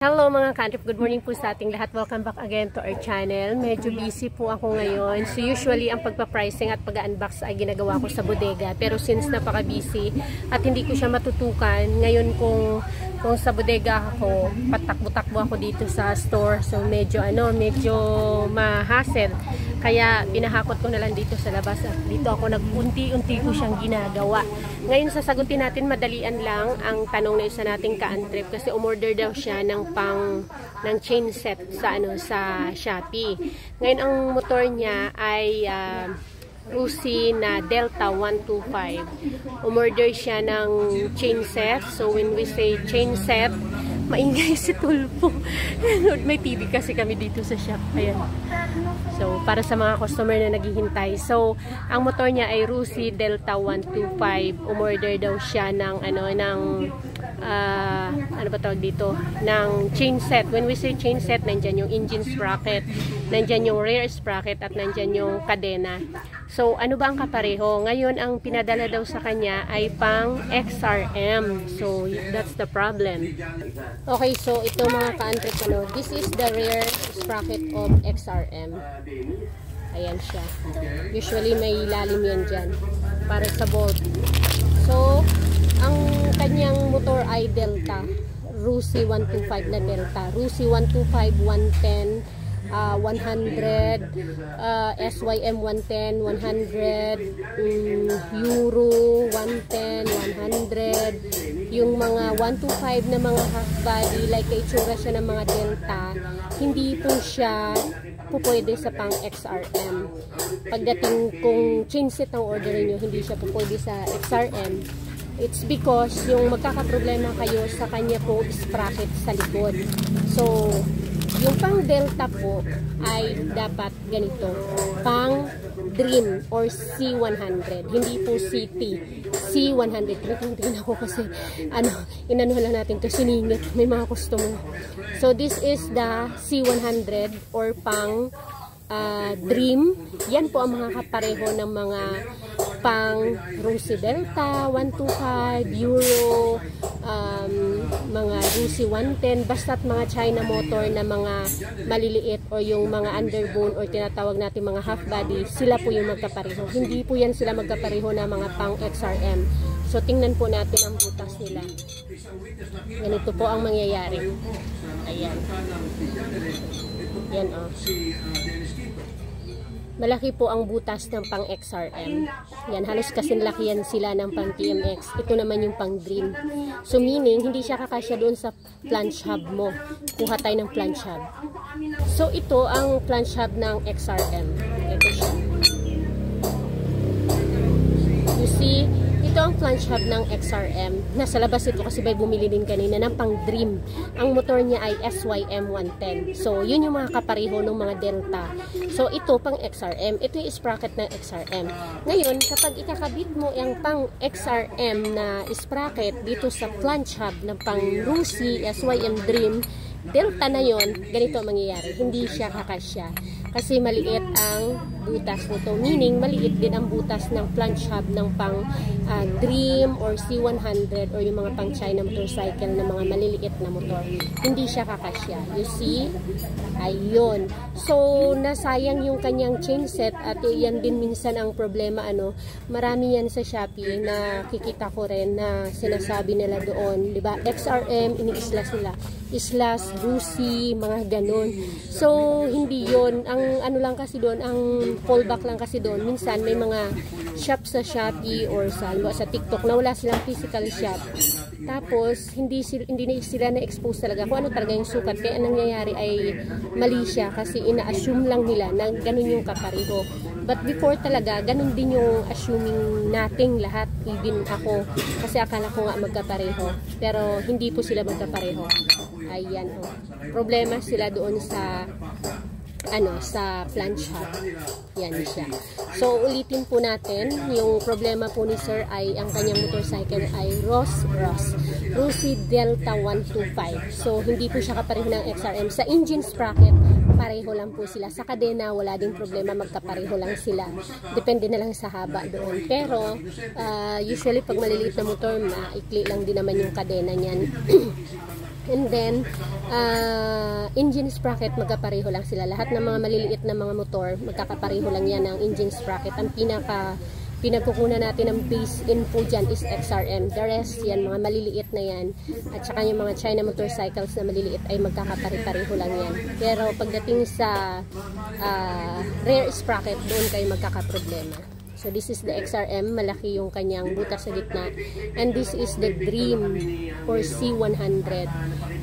Hello mga kantrip, good morning po sa ating lahat. Welcome back again to our channel. Medyo busy po ako ngayon. So usually ang pagpa-pricing at pag-unbox ay ginagawa ko sa bodega. Pero since napaka-busy at hindi ko siya matutukan, ngayon kung sa bodega ako, patakbo-takbo ako dito sa store. So medyo ma-hassle. Kaya pinahakot ko na lang dito sa labas at dito ako nag-unti-unti ko siyang ginagawa. Ngayon sasagutin natin madalian lang ang tanong na isa nating ka-antrip kasi umorder daw siya ng chain set sa Shopee. Ngayon ang motor niya ay Rusi na Delta 125. Umorder siya ng chain set. So when we say chain set, maingay si Tulpo. May TV kasi kami dito sa shop. Ayan. So, para sa mga customer na naghihintay. So, ang motor niya ay Rusi Delta 125. Umorder daw siya ng ng chain set. When we say chain set, nandyan yung engine sprocket, nandyan yung rear sprocket, at nandyan yung kadena. So, ano ba ang kapareho? Ngayon, ang pinadala daw sa kanya ay pang XRM. So, that's the problem. Okay, so ito mga ka-antrip, this is the rear sprocket of XRM. Ayan siya. Usually, may lalim yan dyan para sa bolt. So, ang kanyang motor ay Delta. Rusi 125 na Delta. Rusi 125, 110, 100, SYM 110, 100, Euro 110, 100, yung mga 125 na mga half body, like itsura siya ng mga Delta, hindi po siya pupwede sa pang XRM. Pagdating kung chain set ang order niyo, hindi siya pupwede sa XRM. It's because yung magkakaproblema kayo sa kanya po sprocket sa likod. So, yung pang Delta po ay dapat ganito, pang Dream or C100, hindi po CT. C100, tingnan ako kasi inano lang natin to, siningit, may mga customer. So this is the C100 or pang Dream. Yan po ang mga kapareho ng mga pang Rusi Delta 125, Euro, mga Rusi 110, basta't mga China motor na mga maliliit o yung mga underbone or tinatawag natin mga half body, sila po yung magkapareho. Hindi po yan sila magkapareho na mga pang XRM. So tingnan po natin ang butas nila. Ganito po ang mangyayari. Ayan. Yan o. Malaki po ang butas ng pang XRM. Yan, halos kasinlakihan sila ng pang TMX. Ito naman yung pang Dream. So meaning, hindi siya kakasya doon sa flange hub mo. Kuha tayo ng flange hub. So ito ang flange hub ng XRM. Ito siya. You see, ito ang flange hub ng XRM. Nasa labas ito kasi may bumili din kanina ng pang Dream. Ang motor niya ay SYM 110. So, yun yung mga kapareho ng mga Delta. So, ito pang XRM. Ito yung sprocket ng XRM. Ngayon, kapag ikakabit mo yung pang XRM na sprocket dito sa flange hub ng pang Rusi SYM Dream, Delta na yon, ganito ang mangyayari. Hindi siya kakasya. Kasi maliit ang butas nito. Meaning, maliit din ang butas ng flange hub ng pang Dream or C100 or yung mga pang China motorcycle na mga maliliit na motor. Hindi siya kakasya. You see? Ayun. So, nasayang yung kanyang chain set at yan din minsan ang problema. Marami yan sa Shopee na kikita ko rin na sinasabi nila doon. Diba? XRM, ini-islas nila. Islas, Rusi, mga ganon. So, hindi yon. Ang lang kasi doon, ang fallback lang kasi doon. Minsan, may mga shop sa Shopee or sa TikTok na wala silang physical shop. Tapos, hindi sila na-expose talaga kung ano talaga yung sukat. Kaya ang nangyayari ay mali siya kasi ina-assume lang nila na ganun yung kapareho. But before talaga, ganun din yung assuming nating lahat, even ako. Kasi akala ko nga magkapareho. Pero hindi po sila magkapareho. Ayan o. Problema sila doon sa flange hub. Yan siya. So, ulitin po natin, yung problema po ni Sir ay ang kanyang motorcycle ay Rusi Delta 125. So, hindi po siya kapareho ng XRM. Sa engine sprocket, pareho lang po sila. Sa kadena, wala ding problema, magkapareho lang sila. Depende na lang sa haba doon. Pero, usually, pag maliliit na motor, maikli lang din naman yung kadena niyan. And then, engine sprocket, magkapareho lang sila. Lahat ng mga maliliit na mga motor, magkakapareho lang yan ng engine sprocket. Ang pinagkukunan natin ng base info dyan is XRM. The rest, yan, mga maliliit na yan. At saka yung mga China motorcycles na maliliit ay magkakapare-pareho lang yan. Pero pagdating sa rear sprocket, doon kayo magkakaproblema. So this is the XRM, malaki yung kanyang butas sa gitna. And this is the Dream or C100.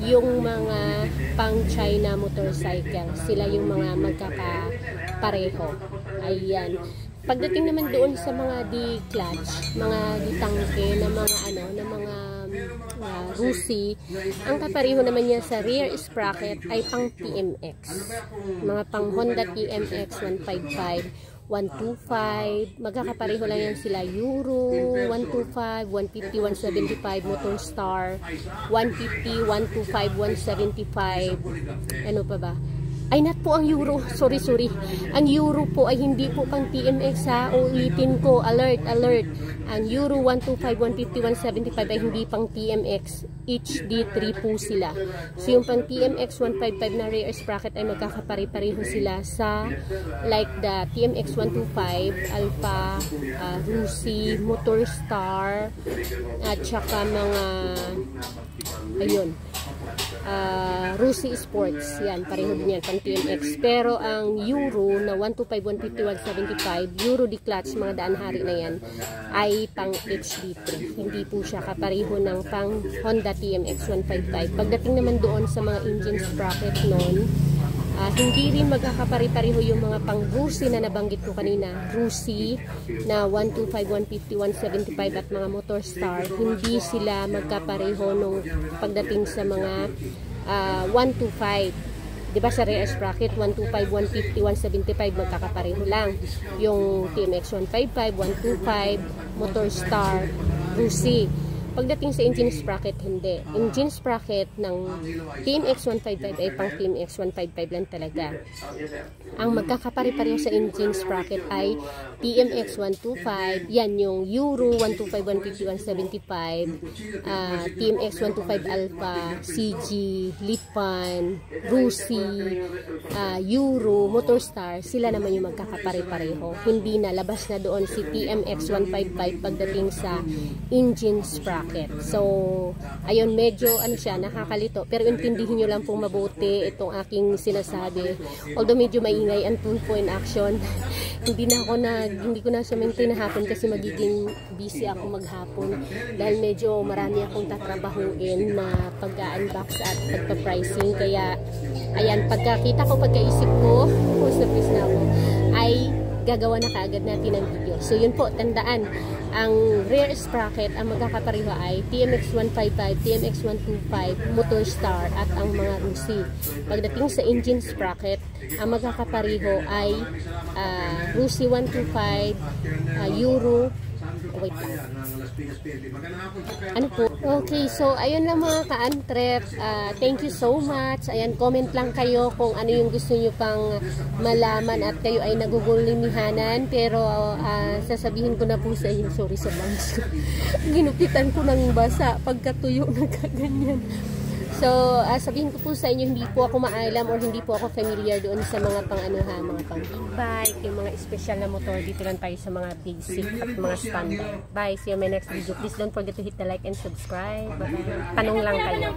Yung mga pang China motorcycle, sila yung mga magkakapareho. Ayan. Pagdating naman doon sa mga di-clutch, mga di-tangke na mga Rusi, ang kapareho naman niya sa rear sprocket ay pang TMX. Mga pang Honda TMX 155, 125, magkakapareho lang yan sila. Euro 125, 150, 175, Motor Star 150, 125, 175. Ano pa ba? Ay, not po ang Euro. Sorry. Ang Euro po ay hindi po pang TMX ha. Ulitin ko. Alert. Ang Euro 125, 150, 175 ay hindi pang TMX. HD3 po sila. So, yung pang TMX 155 na rear sprocket ay magkakapare-pareho sila sa like the TMX 125, Alpha, Rusi, Motor Star, at saka mga ayun. Rusi Sports, yan, pareho din yan, pang TMX. Pero ang Euro na 125, 150, 175, Euro di-clutch, mga daan-hari na yan, ay pang HD3. Hindi po siya kapareho ng pang Honda TMX 155. Pagdating naman doon sa mga engine sprocket noon, hindi rin magkakapare-pareho yung mga pang Rusi na nabanggit ko kanina. Rusi na 125, 150, 175 at mga Motor Star, hindi sila magkapareho nung pagdating sa mga 125. Diba sa rear sprocket, 125, 150, 175 magkakapareho lang. Yung TMX 155, 125, Motor Star, Rusi. Pagdating sa engine sprocket, hindi. Engine sprocket ng TMX 155 ay pang TMX 155 lang talaga. Ang magkakapare-pareho sa engine sprocket ay TMX 125, yan yung Euro 125, 150, 175, TMX 125 Alpha, CG, Lipan, Rusi, Euro, Motor Star, sila naman yung magkakapare-pareho. Hindi na, labas na doon si TMX 155 pagdating sa engine sprocket. So, ayun, medyo siya, nakakalito. Pero intindihin nyo lang pong mabuti itong aking sinasabi. Although medyo maingay ang tune po in action. hindi ko na siya maintain na hapon kasi magiging busy ako maghapon. Dahil medyo marami akong tatrabahuin na pag-unbox at pagpa-pricing. Kaya, ayan, pagkakita ko, pagkaisip ko, post na ako, ay gagawa na kaagad natin ng video. So yun po, tandaan, ang rear sprocket, ang magkakapareho ay TMX 155, TMX 125, Motor Star at ang mga Rusi. Pagdating sa engine sprocket, ang magkakapareho ay Rusi 125, Euro, wait lang. Ano po? Okay, so ayun lang mga ka-antrep. Thank you so much. Ayan, comment lang kayo kung ano yung gusto nyo pang malaman at kayo ay nagugulimihanan. Pero sasabihin ko na po sa inyo, sorry sa bangs ko. Ginupitan ko ng basa pagkatuyo na kaganyan. So, sabihin ko po sa inyo, hindi po ako maalam or hindi po ako familiar doon sa mga mga pang big bike, yung mga special na motor. Dito lang tayo sa mga basic at mga standard. Bye! See you in my next video. Please don't forget to hit the like and subscribe. Tanong lang kayo.